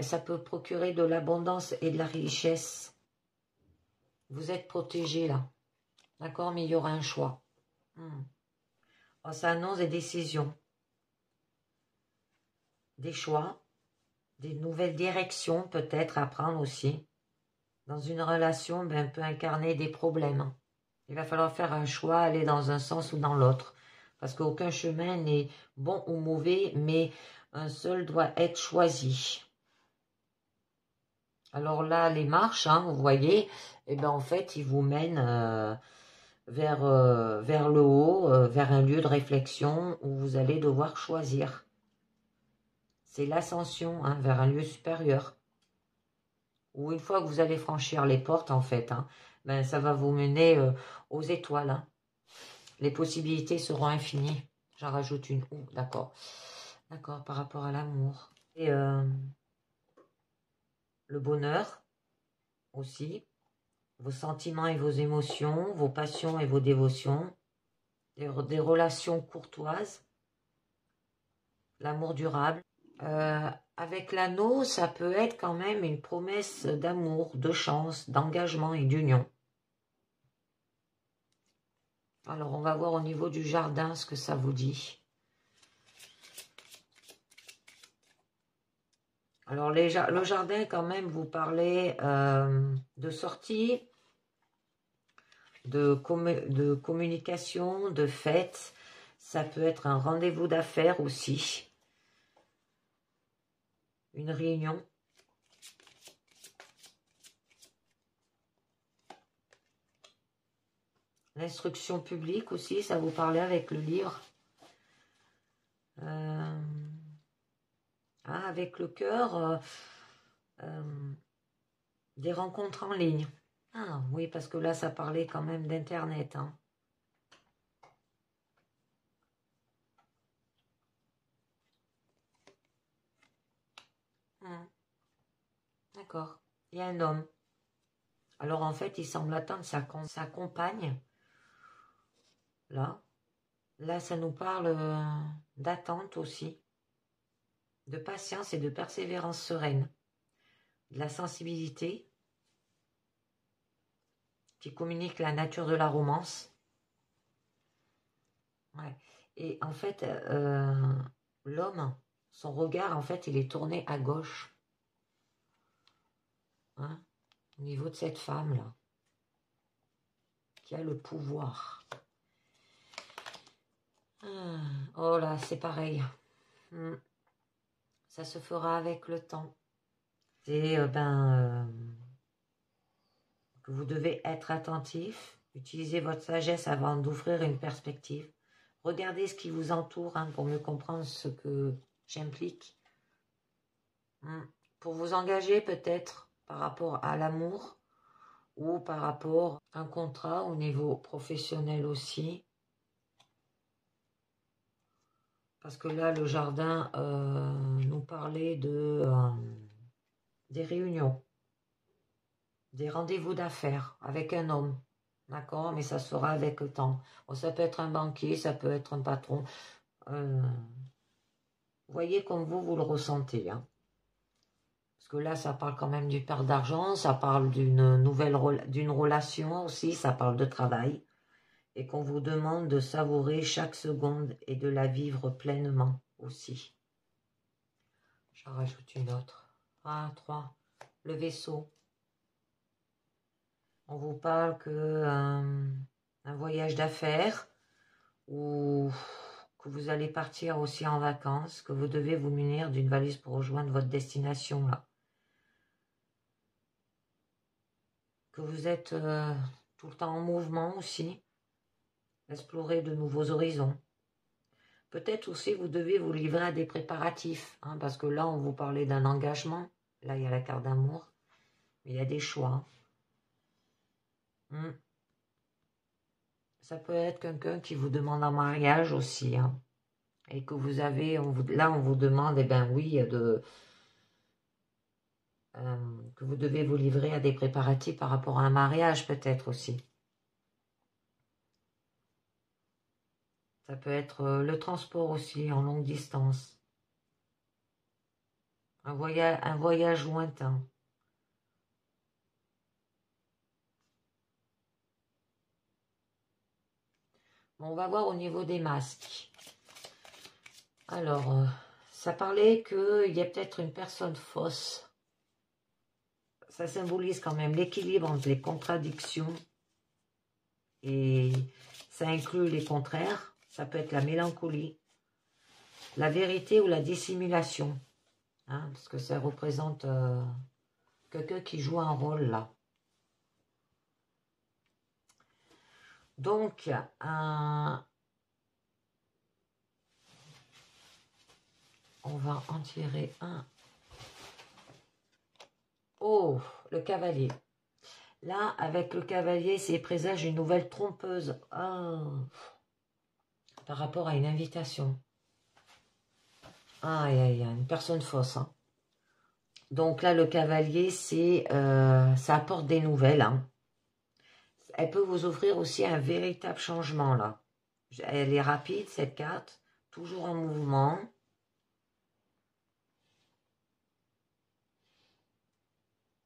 Ça peut procurer de l'abondance et de la richesse. Vous êtes protégé là. D'accord, mais il y aura un choix. Ça annonce des décisions. Des choix. Des nouvelles directions peut-être à prendre aussi. Dans une relation, ben, peut incarner des problèmes. Il va falloir faire un choix, aller dans un sens ou dans l'autre. Parce qu'aucun chemin n'est bon ou mauvais, mais un seul doit être choisi. Alors là, les marches, hein, vous voyez, eh ben, en fait, ils vous mènent vers le haut, vers un lieu de réflexion où vous allez devoir choisir. C'est l'ascension hein, vers un lieu supérieur. Ou une fois que vous allez franchir les portes, en fait, hein, ben, ça va vous mener aux étoiles. Hein. Les possibilités seront infinies. J'en rajoute une. D'accord. D'accord, par rapport à l'amour. Et le bonheur aussi. Vos sentiments et vos émotions, vos passions et vos dévotions. Des relations courtoises. L'amour durable. Avec l'anneau, ça peut être quand même une promesse d'amour, de chance, d'engagement et d'union. Alors, on va voir au niveau du jardin ce que ça vous dit. Alors, le jardin, quand même, vous parlez de sortie, de communication, de fête. Ça peut être un rendez-vous d'affaires aussi. Une réunion. L'instruction publique aussi, ça vous parlait avec le livre. Avec le cœur, des rencontres en ligne. Ah oui, parce que là, ça parlait quand même d'Internet. Hein. D'accord. Il y a un homme. Alors en fait, il semble attendre sa compagne. Là. Là, ça nous parle d'attente aussi. De patience et de persévérance sereine. De la sensibilité qui communique la nature de la romance. Ouais. Et en fait, l'homme, son regard, en fait, il est tourné à gauche. Hein, au niveau de cette femme-là. Qui a le pouvoir. Oh là, c'est pareil. Ça se fera avec le temps. C'est que vous devez être attentif, utiliser votre sagesse avant d'ouvrir une perspective. Regardez ce qui vous entoure hein, pour mieux comprendre ce que j'implique. Pour vous engager peut-être par rapport à l'amour ou par rapport à un contrat au niveau professionnel aussi. Parce que là, le jardin nous parlait des réunions, des rendez-vous d'affaires avec un homme. D'accord, mais ça se fera avec le temps. Bon, ça peut être un banquier, ça peut être un patron. Voyez comme vous le ressentez. Hein. Parce que là, ça parle quand même du perte d'argent, ça parle d'une relation aussi, ça parle de travail. Et qu'on vous demande de savourer chaque seconde et de la vivre pleinement aussi. J'en rajoute une autre. 1, 3. Le vaisseau. On vous parle que un voyage d'affaires ou que vous allez partir aussi en vacances, que vous devez vous munir d'une valise pour rejoindre votre destination là. Que vous êtes tout le temps en mouvement aussi, explorer de nouveaux horizons. Peut-être aussi vous devez vous livrer à des préparatifs, hein, parce que là on vous parlait d'un engagement, là il y a la carte d'amour, mais il y a des choix. Ça peut être quelqu'un qui vous demande en mariage aussi, hein, et que vous avez, là on vous demande, eh ben oui, que vous devez vous livrer à des préparatifs par rapport à un mariage peut-être aussi. Ça peut être le transport aussi en longue distance. Un voyage lointain. Bon, on va voir au niveau des masques. Alors, ça parlait qu'il y a peut-être une personne fausse. Ça symbolise quand même l'équilibre entre les contradictions et ça inclut les contraires. Ça peut être la mélancolie, la vérité ou la dissimulation. Hein, parce que ça représente quelqu'un qui joue un rôle là. Donc, on va en tirer un. Oh, le cavalier. Là, avec le cavalier, c'est présage une nouvelle trompeuse. Oh, par rapport à une invitation. Aïe, aïe, aïe, une personne fausse. Hein. Donc là, le cavalier, ça apporte des nouvelles. Hein. Elle peut vous offrir aussi un véritable changement, là. Elle est rapide, cette carte. Toujours en mouvement.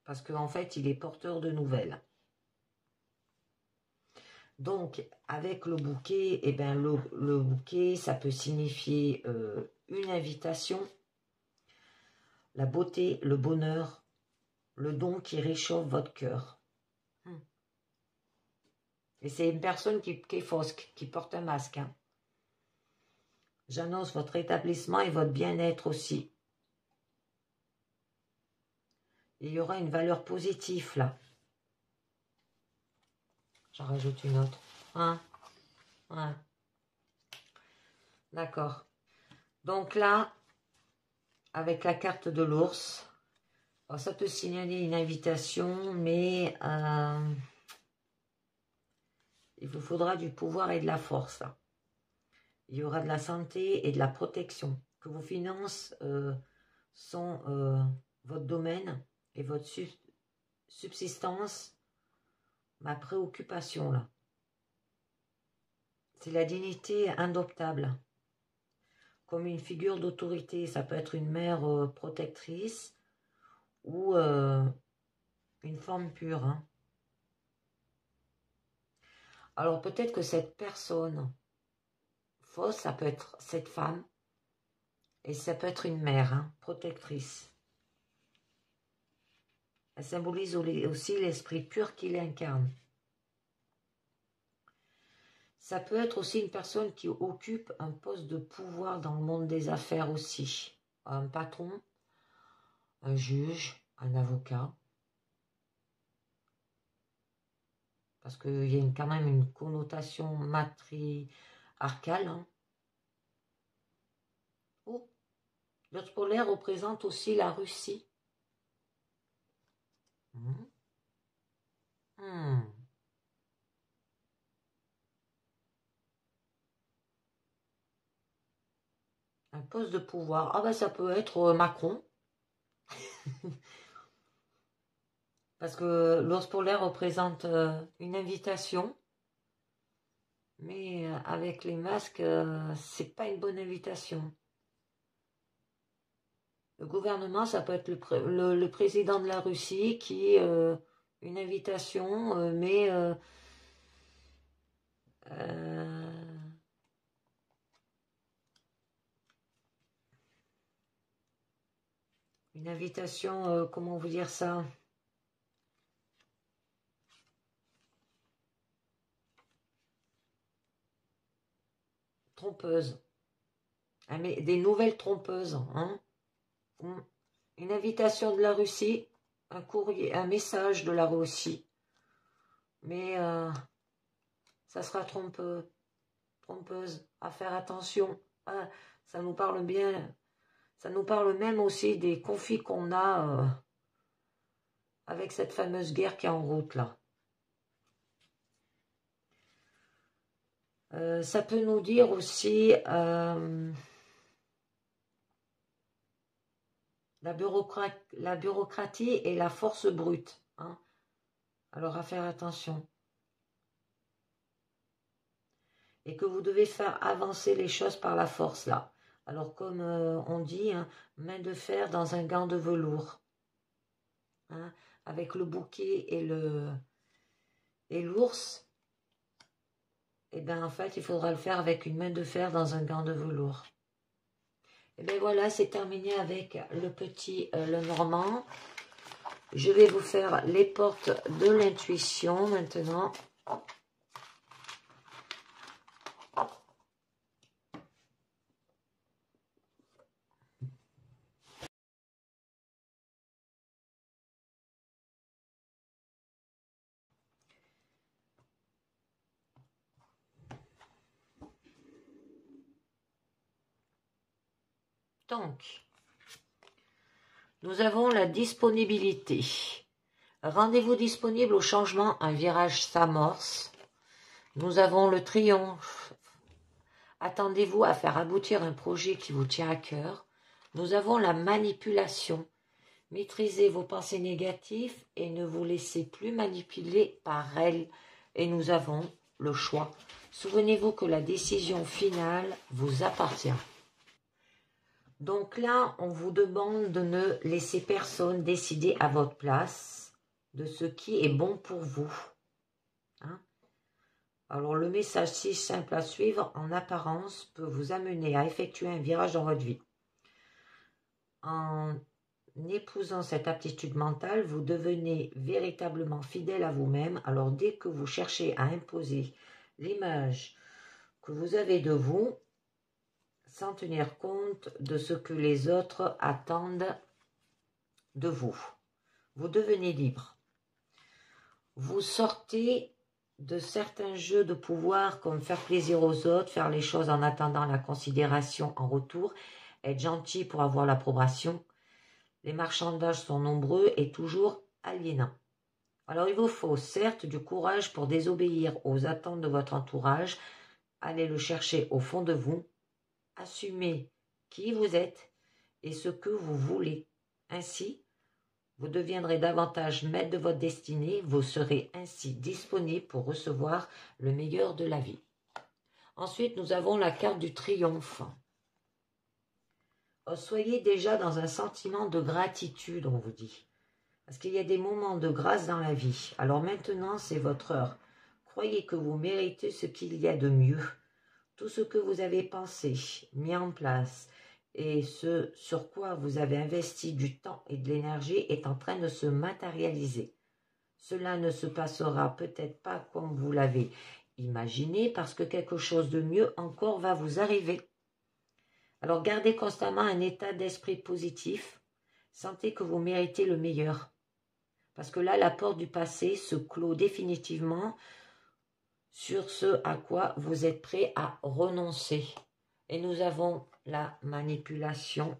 Parce qu'en fait, il est porteur de nouvelles. Donc, avec le bouquet, eh ben, le bouquet, ça peut signifier une invitation, la beauté, le bonheur, le don qui réchauffe votre cœur. Et c'est une personne qui est fausse, qui porte un masque. Hein. J'annonce votre établissement et votre bien-être aussi. Il y aura une valeur positive là. J'en rajoute une autre. Ouais. D'accord. Donc là, avec la carte de l'ours, ça peut signaler une invitation, mais il vous faudra du pouvoir et de la force. Là. Il y aura de la santé et de la protection. Que vos finances sont votre domaine et votre subsistance, ma préoccupation là. C'est la dignité indoptable. Comme une figure d'autorité. Ça peut être une mère protectrice ou une forme pure. Hein. Alors peut-être que cette personne fausse, ça peut être cette femme et ça peut être une mère hein, protectrice. Elle symbolise aussi l'esprit pur qu'il incarne. Ça peut être aussi une personne qui occupe un poste de pouvoir dans le monde des affaires aussi. Un patron, un juge, un avocat. Parce qu'il y a quand même une connotation matriarcale. Hein. Oh, l'autre polaire représente aussi la Russie. Un poste de pouvoir. Ah ben ça peut être Macron. Parce que l'ours polaire représente une invitation. Mais avec les masques, c'est pas une bonne invitation. Le gouvernement, ça peut être le président de la Russie qui une invitation, mais une invitation, comment vous dire ça? Trompeuse. Ah, mais des nouvelles trompeuses, hein? Une invitation de la Russie, un courrier, un message de la Russie. Mais ça sera trompeuse. À faire attention. Ah, ça nous parle bien. Ça nous parle même aussi des conflits qu'on a avec cette fameuse guerre qui est en route là. Ça peut nous dire aussi la bureaucratie et la force brute. Hein. Alors à faire attention. Et que vous devez faire avancer les choses par la force là. Alors comme on dit, hein, main de fer dans un gant de velours. Hein, avec le bouquet et l'ours. Et bien en fait, il faudra le faire avec une main de fer dans un gant de velours. Et bien voilà, c'est terminé avec le petit Lenormand. Je vais vous faire les portes de l'intuition maintenant. Donc, nous avons la disponibilité. Rendez-vous disponible au changement, un virage s'amorce. Nous avons le triomphe. Attendez-vous à faire aboutir un projet qui vous tient à cœur. Nous avons la manipulation. Maîtrisez vos pensées négatives et ne vous laissez plus manipuler par elles. Et nous avons le choix. Souvenez-vous que la décision finale vous appartient. Donc là, on vous demande de ne laisser personne décider à votre place de ce qui est bon pour vous. Hein? Alors le message si simple à suivre, en apparence, peut vous amener à effectuer un virage dans votre vie. En épousant cette aptitude mentale, vous devenez véritablement fidèle à vous-même. Alors dès que vous cherchez à imposer l'image que vous avez de vous, sans tenir compte de ce que les autres attendent de vous. Vous devenez libre. Vous sortez de certains jeux de pouvoir comme faire plaisir aux autres, faire les choses en attendant la considération en retour, être gentil pour avoir l'approbation. Les marchandages sont nombreux et toujours aliénants. Alors il vous faut certes du courage pour désobéir aux attentes de votre entourage, allez le chercher au fond de vous, assumez qui vous êtes et ce que vous voulez. Ainsi, vous deviendrez davantage maître de votre destinée, vous serez ainsi disponible pour recevoir le meilleur de la vie. Ensuite, nous avons la carte du triomphe. Soyez déjà dans un sentiment de gratitude, on vous dit. Parce qu'il y a des moments de grâce dans la vie. Alors maintenant, c'est votre heure. Croyez que vous méritez ce qu'il y a de mieux. Tout ce que vous avez pensé, mis en place, et ce sur quoi vous avez investi du temps et de l'énergie est en train de se matérialiser. Cela ne se passera peut-être pas comme vous l'avez imaginé parce que quelque chose de mieux encore va vous arriver. Alors gardez constamment un état d'esprit positif. Sentez que vous méritez le meilleur. Parce que là, la porte du passé se clôt définitivement sur ce à quoi vous êtes prêt à renoncer. Et nous avons la manipulation.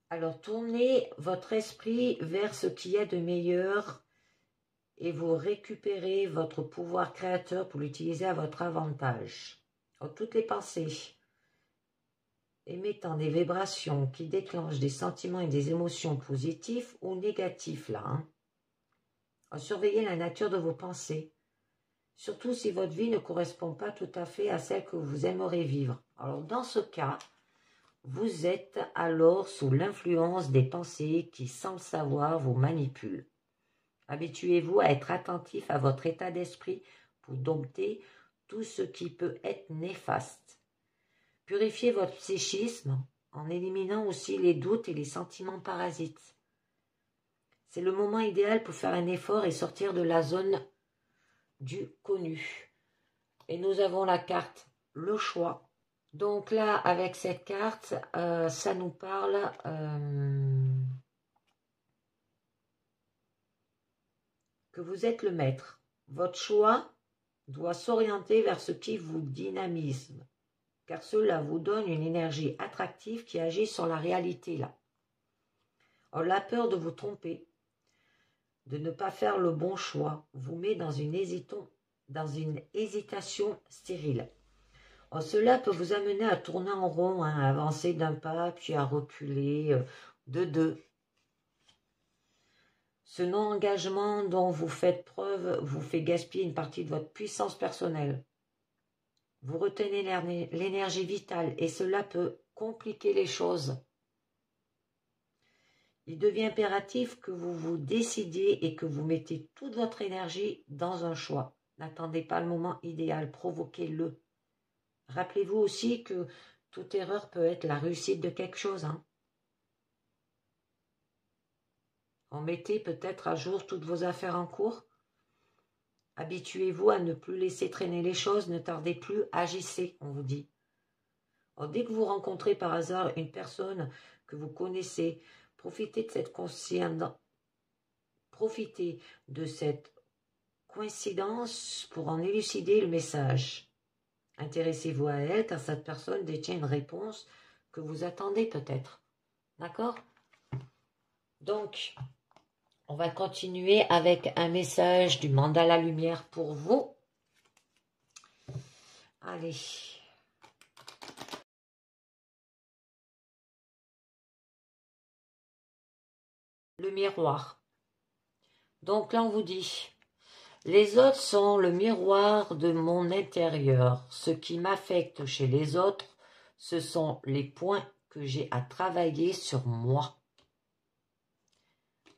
Alors, tournez votre esprit vers ce qu'il y a de meilleur et vous récupérez votre pouvoir créateur pour l'utiliser à votre avantage. Alors, toutes les pensées émettant des vibrations qui déclenchent des sentiments et des émotions positifs ou négatifs, là, hein. Surveillez la nature de vos pensées. Surtout si votre vie ne correspond pas tout à fait à celle que vous aimeriez vivre. Alors dans ce cas, vous êtes alors sous l'influence des pensées qui, sans le savoir, vous manipulent. Habituez-vous à être attentif à votre état d'esprit pour dompter tout ce qui peut être néfaste. Purifiez votre psychisme en éliminant aussi les doutes et les sentiments parasites. C'est le moment idéal pour faire un effort et sortir de la zone du connu. Et nous avons la carte le choix. Donc là, avec cette carte, ça nous parle que vous êtes le maître. Votre choix doit s'orienter vers ce qui vous dynamise, car cela vous donne une énergie attractive qui agit sur la réalité là. Alors, la peur de vous tromper, de ne pas faire le bon choix, vous met dans une hésitation stérile. Alors, cela peut vous amener à tourner en rond, à avancer d'un pas, puis à reculer de deux. Ce non-engagement dont vous faites preuve vous fait gaspiller une partie de votre puissance personnelle. Vous retenez l'énergie vitale et cela peut compliquer les choses. Il devient impératif que vous vous décidiez et que vous mettez toute votre énergie dans un choix. N'attendez pas le moment idéal, provoquez-le. Rappelez-vous aussi que toute erreur peut être la réussite de quelque chose. Mettez peut-être à jour toutes vos affaires en cours. Habituez-vous à ne plus laisser traîner les choses, ne tardez plus, agissez, on vous dit. Alors, dès que vous rencontrez par hasard une personne que vous connaissez, profitez de cette coïncidence pour en élucider le message. Intéressez-vous à elle car cette personne détient une réponse que vous attendez peut-être. D'accord? Donc, on va continuer avec un message du mandala lumière pour vous. Allez. Le miroir. Donc là, on vous dit, les autres sont le miroir de mon intérieur. Ce qui m'affecte chez les autres, ce sont les points que j'ai à travailler sur moi.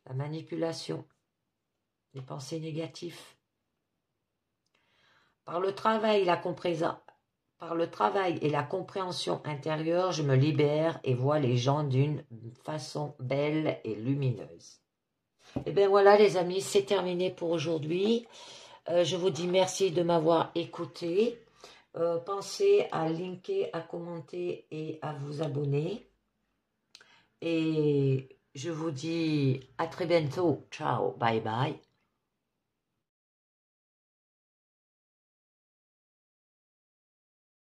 La manipulation, les pensées négatives. Par le travail et la compréhension intérieure, je me libère et vois les gens d'une façon belle et lumineuse. Et bien voilà les amis, c'est terminé pour aujourd'hui. Je vous dis merci de m'avoir écouté. Pensez à liker, à commenter et à vous abonner. Et je vous dis à très bientôt. Ciao, bye bye.